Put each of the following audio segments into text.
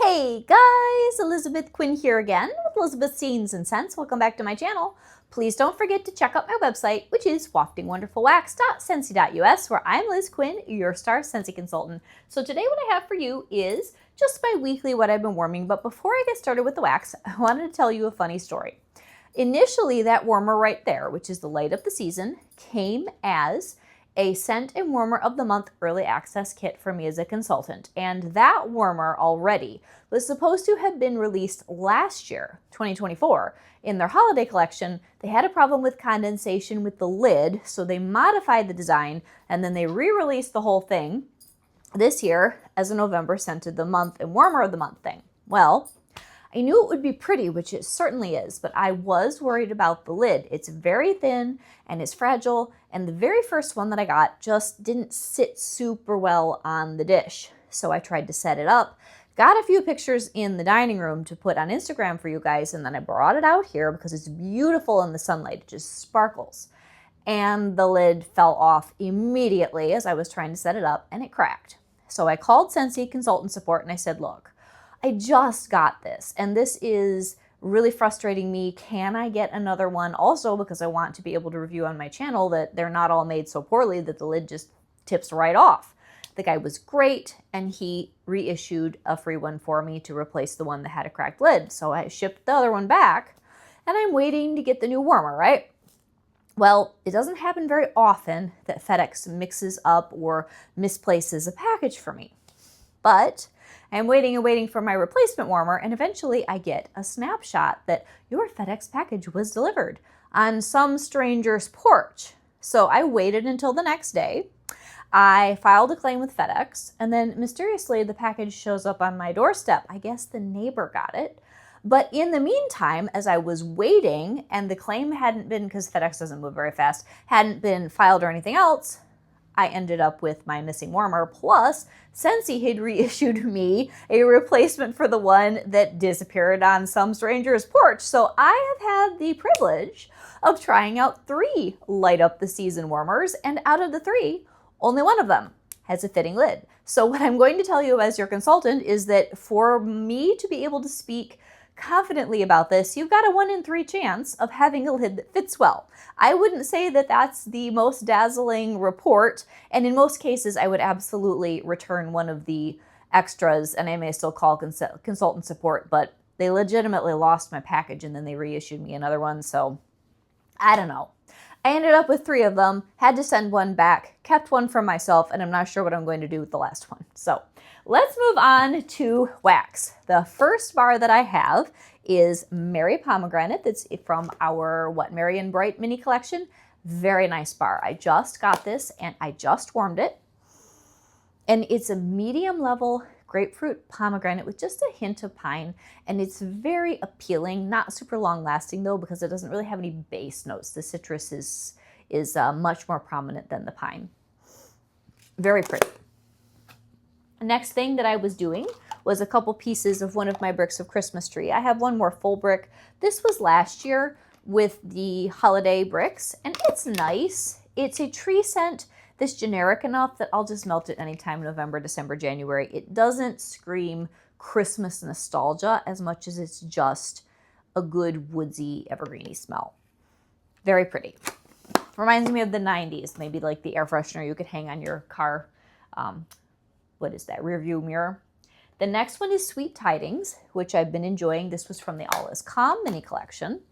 Hey guys, Elizabeth Quinn here again with Elizabeth's Scenes and Scents. Welcome back to my channel. Please don't forget to check out my website, which is waftingwonderfulwax.scentsy.us, where I'm Liz Quinn, your star Scentsy consultant. So today what I have for you is just my weekly what I've been warming, but before I get started with the wax, I wanted to tell you a funny story. Initially, that warmer right there, which is the light of the season, came as a scent and warmer of the month early access kit for me as a consultant. And that warmer already was supposed to have been released last year, 2024, in their holiday collection. They had a problem with condensation with the lid, so they modified the design and then they re-released the whole thing this year as a November scent of the month and warmer of the month thing. Well, I knew it would be pretty, which it certainly is, but I was worried about the lid. It's very thin and it's fragile, and the very first one that I got just didn't sit super well on the dish. So I tried to set it up, got a few pictures in the dining room to put on Instagram for you guys, and then I brought it out here because it's beautiful in the sunlight. It just sparkles. And the lid fell off immediately as I was trying to set it up, and it cracked. So I called Scentsy consultant support and I said, look, I just got this, and this is really frustrating me. Can I get another one? Also, because I want to be able to review on my channel that they're not all made so poorly that the lid just tips right off. The guy was great, and he reissued a free one for me to replace the one that had a cracked lid. So I shipped the other one back, and I'm waiting to get the new warmer, right? Well, it doesn't happen very often that FedEx mixes up or misplaces a package for me. But I'm waiting and waiting for my replacement warmer, and eventually I get a snapshot that your FedEx package was delivered on some stranger's porch. So I waited until the next day. I filed a claim with FedEx, and then mysteriously the package shows up on my doorstep. I guess the neighbor got it. But in the meantime, as I was waiting, and the claim hadn't been, because FedEx doesn't move very fast, hadn't been filed or anything else, I ended up with my missing warmer, plus Scentsy had reissued me a replacement for the one that disappeared on some stranger's porch. So I have had the privilege of trying out 3 light up the season warmers, and out of the 3, only one of them has a fitting lid. So what I'm going to tell you as your consultant is that for me to be able to speak confidently about this, you've got a 1 in 3 chance of having a lid that fits well. I wouldn't say that that's the most dazzling report, and in most cases I would absolutely return one of the extras, and I may still call consultant support, but they legitimately lost my package and then they reissued me another one, so I don't know. I ended up with 3 of them, had to send one back, kept one for myself, and I'm not sure what I'm going to do with the last one. So let's move on to wax. The first bar that I have is Merry Pomegranate. That's from our Merry and Bright mini collection. Very nice bar. I just got this and I just warmed it. And it's a medium level grapefruit pomegranate with just a hint of pine, and it's very appealing, not super long lasting though, because it doesn't really have any base notes. The citrus is much more prominent than the pine. Very pretty. The next thing that I was doing was a couple pieces of one of my bricks of Christmas tree. I have one more full brick. This was last year with the holiday bricks, and it's nice. It's a tree scent that's generic enough that I'll just melt it anytime November, December, January. It doesn't scream Christmas nostalgia as much as it's just a good woodsy, evergreeny smell. Very pretty. Reminds me of the 90s, maybe like the air freshener you could hang on your car, what is that, rear view mirror. The next one is Sweet Tidings, which I've been enjoying. This was from the All Is Calm mini collection.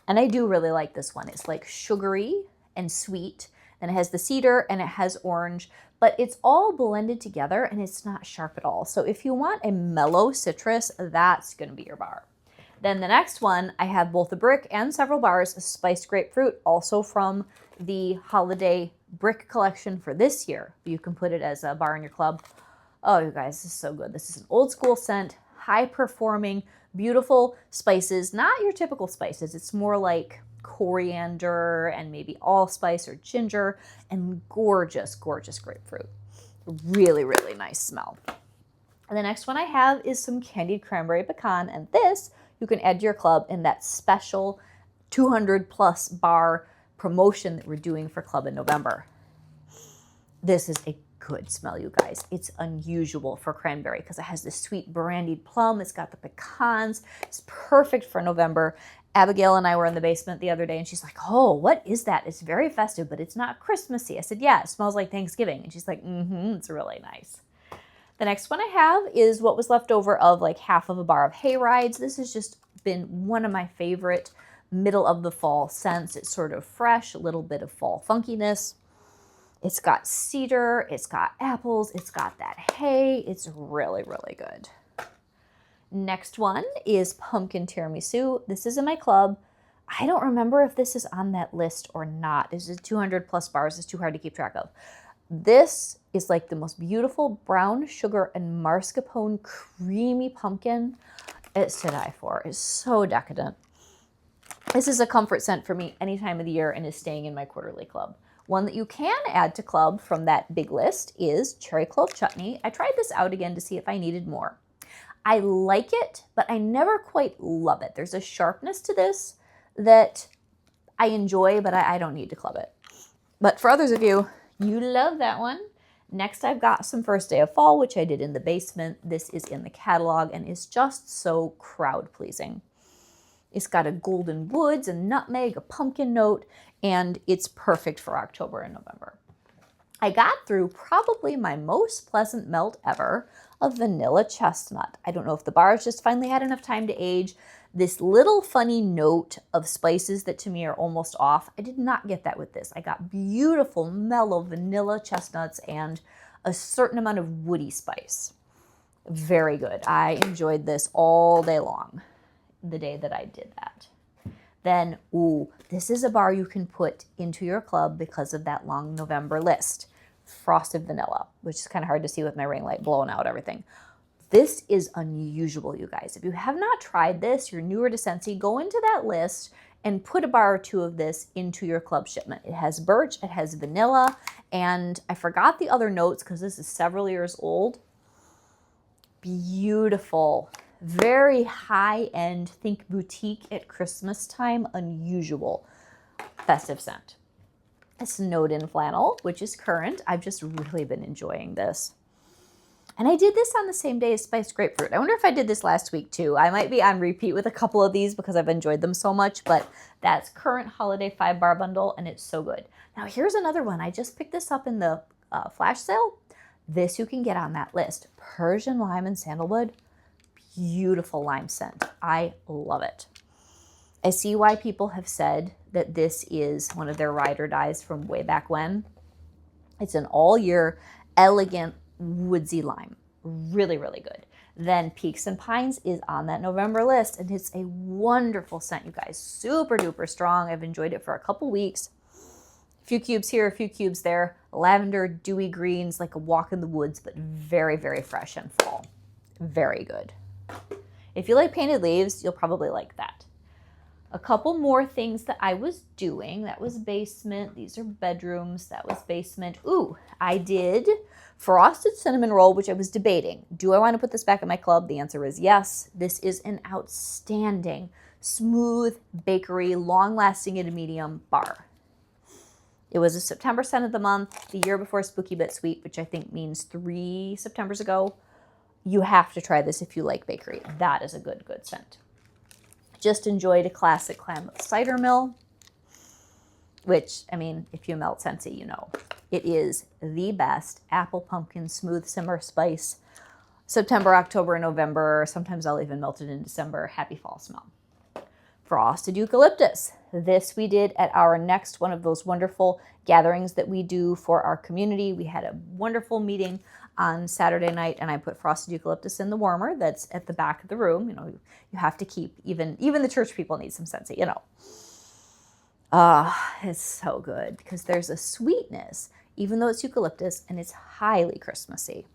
And I do really like this one. It's like sugary and sweet. And it has the cedar and it has orange, but it's all blended together and it's not sharp at all. So if you want a mellow citrus, that's going to be your bar. Then the next one, I have both a brick and several bars of spiced grapefruit, also from the holiday brick collection for this year. You can put it as a bar in your club. Oh, you guys, this is so good. This is an old school scent, high performing, beautiful spices, not your typical spices. It's more like coriander and maybe allspice or ginger, and gorgeous, gorgeous grapefruit. Really, really nice smell. And the next one I have is some candied cranberry pecan, and this you can add to your club in that special 200 plus bar promotion that we're doing for club in November. This is a good smell, you guys. It's unusual for cranberry because it has this sweet brandied plum. It's got the pecans. It's perfect for November. Abigail and I were in the basement the other day, and she's like, oh, what is that? It's very festive, but it's not Christmassy. I said, yeah, it smells like Thanksgiving. And she's like, it's really nice. The next one I have is what was left over of like half of a bar of hay rides. This has just been one of my favorite middle of the fall scents. It's sort of fresh, a little bit of fall funkiness. It's got cedar, it's got apples, it's got that hay. It's really, really good. Next one is pumpkin tiramisu. This is in my club. I don't remember if this is on that list or not. This is 200 plus bars. It's too hard to keep track of. This is like the most beautiful brown sugar and mascarpone creamy pumpkin. It's to die for. It's so decadent. This is a comfort scent for me any time of the year and is staying in my quarterly club. One that you can add to club from that big list is cherry clove chutney. I tried this out again to see if I needed more. I like it, but I never quite love it. There's a sharpness to this that I enjoy, but I don't need to club it. But for others of you, you love that one. Next, I've got some First Day of Fall, which I did in the basement. This is in the catalog and is just so crowd pleasing. It's got a golden woods, a nutmeg, a pumpkin note, and it's perfect for October and November. I got through probably my most pleasant melt ever of vanilla chestnut. I don't know if the bars just finally had enough time to age. This little funny note of spices that to me are almost off. I did not get that with this. I got beautiful mellow vanilla chestnuts and a certain amount of woody spice. Very good. I enjoyed this all day long, the day that I did that. Then, this is a bar you can put into your club because of that long November list. Frosted vanilla, which is kind of hard to see with my ring light blowing out everything. This is unusual, you guys. If you have not tried this, you're newer to Scentsy, go into that list and put a bar or two of this into your club shipment. It has birch, it has vanilla, and I forgot the other notes because this is several years old. Beautiful. Very high-end, think boutique at Christmas time, unusual festive scent. A snowed-in flannel, which is current. I've just really been enjoying this. And I did this on the same day as spiced grapefruit. I wonder if I did this last week too. I might be on repeat with a couple of these because I've enjoyed them so much, but that's current holiday 5-bar bundle and it's so good. Now here's another one. I just picked this up in the flash sale. This you can get on that list. Persian lime and sandalwood. Beautiful lime scent. I love it. I see why people have said that this is one of their ride or dies from way back when. It's an all-year, elegant, woodsy lime. Really, really good. Then Peaks and Pines is on that November list, and it's a wonderful scent, you guys. Super duper strong. I've enjoyed it for a couple weeks. A few cubes here, a few cubes there. Lavender, dewy greens, like a walk in the woods, but very, very fresh and fall. Very good. If you like painted leaves, you'll probably like that. A couple more things that I was doing. That was basement. These are bedrooms. That was basement. I did frosted cinnamon roll, which I was debating. Do I want to put this back in my club? The answer is yes. This is an outstanding, smooth bakery, long-lasting at a medium bar. It was a September scent of the month, the year before Spooky Bit Sweet, which I think means 3 Septembers ago. You have to try this if you like bakery. That is a good, good scent. Just enjoyed a classic Klamath cider mill, which, I mean, if you melt Scentsy, you know. It is the best apple pumpkin smooth simmer spice. September, October, November. Sometimes I'll even melt it in December. Happy fall smell. Frosted eucalyptus. This we did at our next one of those wonderful gatherings that we do for our community. We had a wonderful meeting on Saturday night, and I put frosted eucalyptus in the warmer that's at the back of the room. You know, you have to keep, even the church people need some Scentsy, you know. It's so good because there's a sweetness, even though it's eucalyptus, and it's highly Christmassy.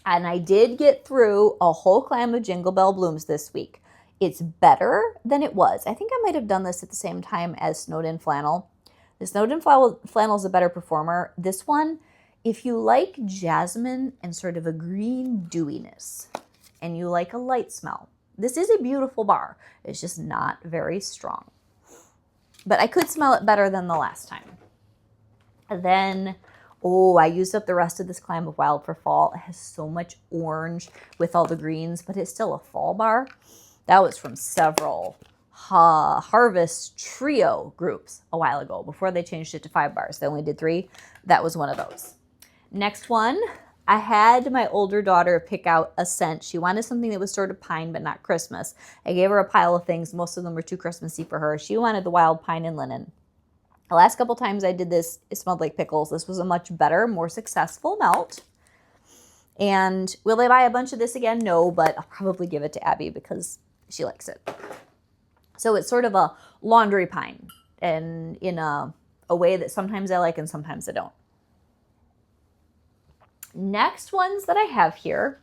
And I did get through a whole clam of Jingle Bell Blooms this week. It's better than it was. I think I might have done this at the same time as Snowed In Flannel. The Snowed In Flannel is a better performer. This one, if you like jasmine and sort of a green dewiness, and you like a light smell, this is a beautiful bar. It's just not very strong. But I could smell it better than the last time. And then Oh, I used up the rest of this Climb of Wild for fall. It has so much orange with all the greens, but it's still a fall bar. That was from several Harvest Trio groups a while ago before they changed it to 5 bars. They only did 3. That was one of those. Next one, I had my older daughter pick out a scent. She wanted something that was sort of pine but not Christmas. I gave her a pile of things. Most of them were too Christmassy for her. She wanted the wild pine and linen. The last couple times I did this, it smelled like pickles. This was a much better, more successful melt. And will I buy a bunch of this again? No, but I'll probably give it to Abby because she likes it. So it's sort of a laundry pine, and in a way that sometimes I like and sometimes I don't. Next ones that I have here,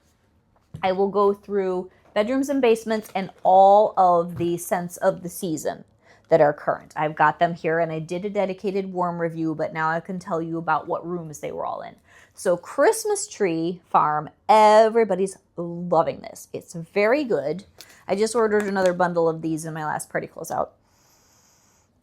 I will go through bedrooms and basements and all of the scents of the season that are current. I've got them here, and I did a dedicated warm review, but now I can tell you about what rooms they were all in. So Christmas Tree Farm, everybody's loving this. It's very good. I just ordered another bundle of these in my last party closeout.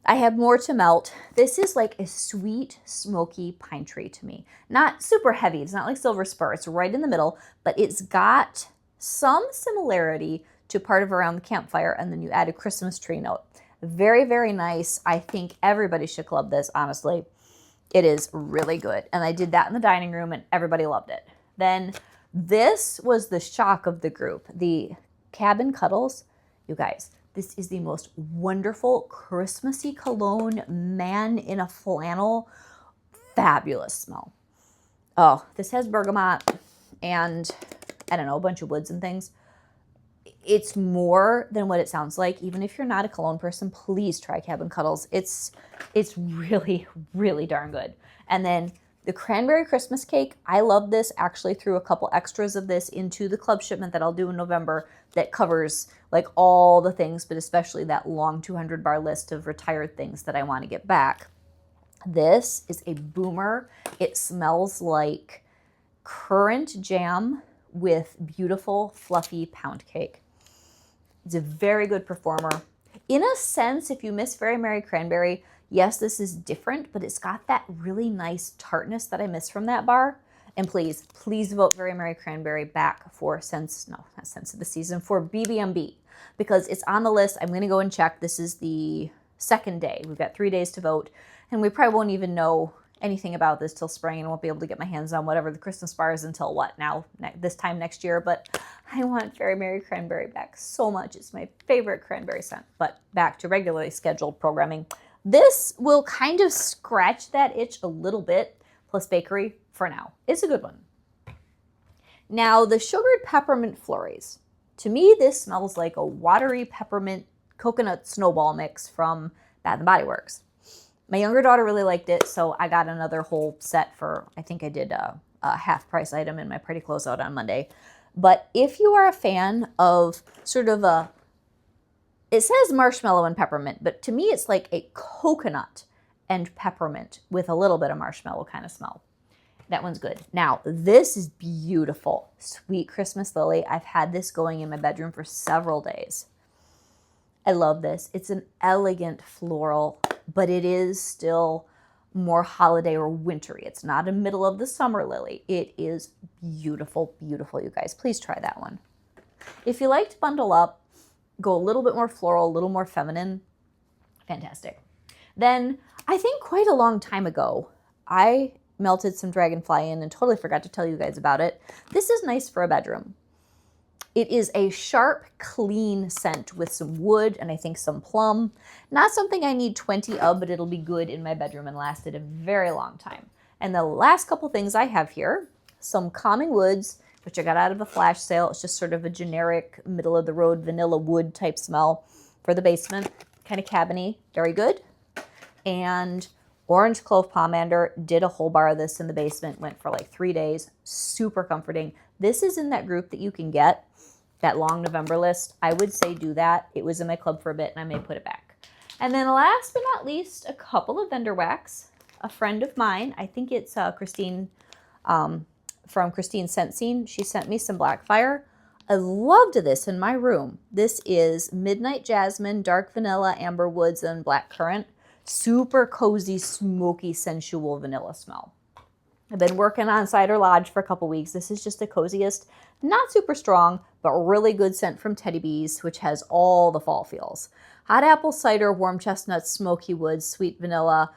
I have more to melt. This is like a sweet, smoky pine tree to me. Not super heavy. It's not like Silver Spur. It's right in the middle, but it's got some similarity to part of Around the Campfire, and then you add a Christmas tree note. Very, very nice. I think everybody should club this, honestly. It is really good. And I did that in the dining room, and everybody loved it. Then this was the shock of the group. The Cabin Cuddles. You guys, this is the most wonderful Christmassy cologne, man in a flannel. Fabulous smell. Oh, this has bergamot and, I don't know, a bunch of woods and things. It's more than what it sounds like. Even if you're not a cologne person, please try Cabin Cuddles. It's really, really darn good. And then the cranberry Christmas cake, I love this. Actually threw a couple extras of this into the club shipment that I'll do in November that covers like all the things, but especially that long 200 bar list of retired things that I want to get back. This is a boomer. It smells like currant jam with beautiful fluffy pound cake. It's a very good performer. In a sense, if you miss Very Merry Cranberry, yes, this is different, but it's got that really nice tartness that I miss from that bar. And please, please vote Very Merry Cranberry back for Sense of the Season, for BBMB, because it's on the list. I'm going to go and check. This is the second day. We've got 3 days to vote, and we probably won't even know anything about this till spring, and won't be able to get my hands on whatever the Christmas bar is until what now, this time next year. But I want Very Merry Cranberry back so much. It's my favorite cranberry scent. But back to regularly scheduled programming. This will kind of scratch that itch a little bit, plus bakery for now. It's a good one. Now, the sugared peppermint flurries. To me, this smells like a watery peppermint coconut snowball mix from Bath & Body Works. My younger daughter really liked it, so I got another whole set for, I think I did a half price item in my party closeout on Monday. But if you are a fan of sort of a, it says marshmallow and peppermint, but to me it's like a coconut and peppermint with a little bit of marshmallow kind of smell. That one's good. Now, this is beautiful. Sweet Christmas Lily. I've had this going in my bedroom for several days. I love this. It's an elegant floral, but it is still more holiday or wintry. It's not a middle of the summer lily. It is beautiful, beautiful, you guys. Please try that one. If you like to bundle up, go a little bit more floral, a little more feminine, fantastic. Then, I think quite a long time ago, I melted some Dragonfly in and totally forgot to tell you guys about it. This is nice for a bedroom. It is a sharp, clean scent with some wood and I think some plum. Not something I need 20 of, but it'll be good in my bedroom and last it a very long time. And the last couple things I have here, some Calming Woods, which I got out of a flash sale. It's just sort of a generic middle-of-the-road vanilla wood type smell for the basement. Kind of cabiny, very good. And Orange Clove Pomander, did a whole bar of this in the basement, went for like 3 days, super comforting. This is in that group that you can get, that long November list. I would say do that. It was in my club for a bit and I may put it back. And then last but not least, a couple of vendor wax. A friend of mine, I think it's Christine from Christine Scent Scene. She sent me some Blackfire. I loved this in my room. This is Midnight Jasmine, Dark Vanilla, Amber Woods, and Black Currant. Super cozy, smoky, sensual vanilla smell. I've been working on Cider Lodge for a couple weeks. This is just the coziest, not super strong, but really good scent from Teddy Bees, which has all the fall feels. Hot apple cider, warm chestnuts, smoky woods, sweet vanilla,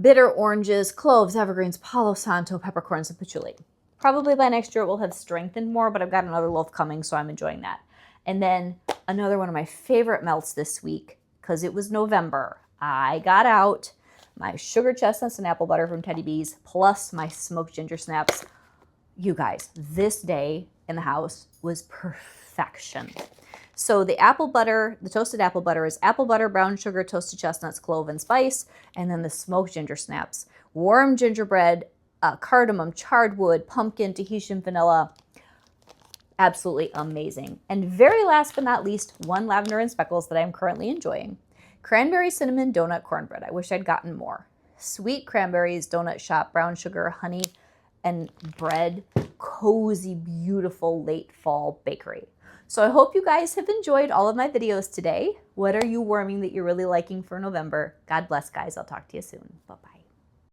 bitter oranges, cloves, evergreens, Palo Santo, peppercorns, and patchouli. Probably by next year it will have strengthened more, but I've got another loaf coming, so I'm enjoying that. And then another one of my favorite melts this week, because it was November. I got out my sugar chestnuts and apple butter from Teddy Bees, plus my smoked ginger snaps. You guys, this day in the house was perfection. So the apple butter, the toasted apple butter is apple butter, brown sugar, toasted chestnuts, clove, and spice. And then the smoked ginger snaps, warm gingerbread, cardamom, charred wood, pumpkin, Tahitian vanilla. Absolutely amazing. And very last but not least, one lavender and speckles that I'm currently enjoying. Cranberry cinnamon donut cornbread. I wish I'd gotten more. Sweet cranberries, donut shop, brown sugar, honey, and bread. Cozy, beautiful late fall bakery. So I hope you guys have enjoyed all of my videos today. What are you warming that you're really liking for November? God bless, guys. I'll talk to you soon. Bye-bye.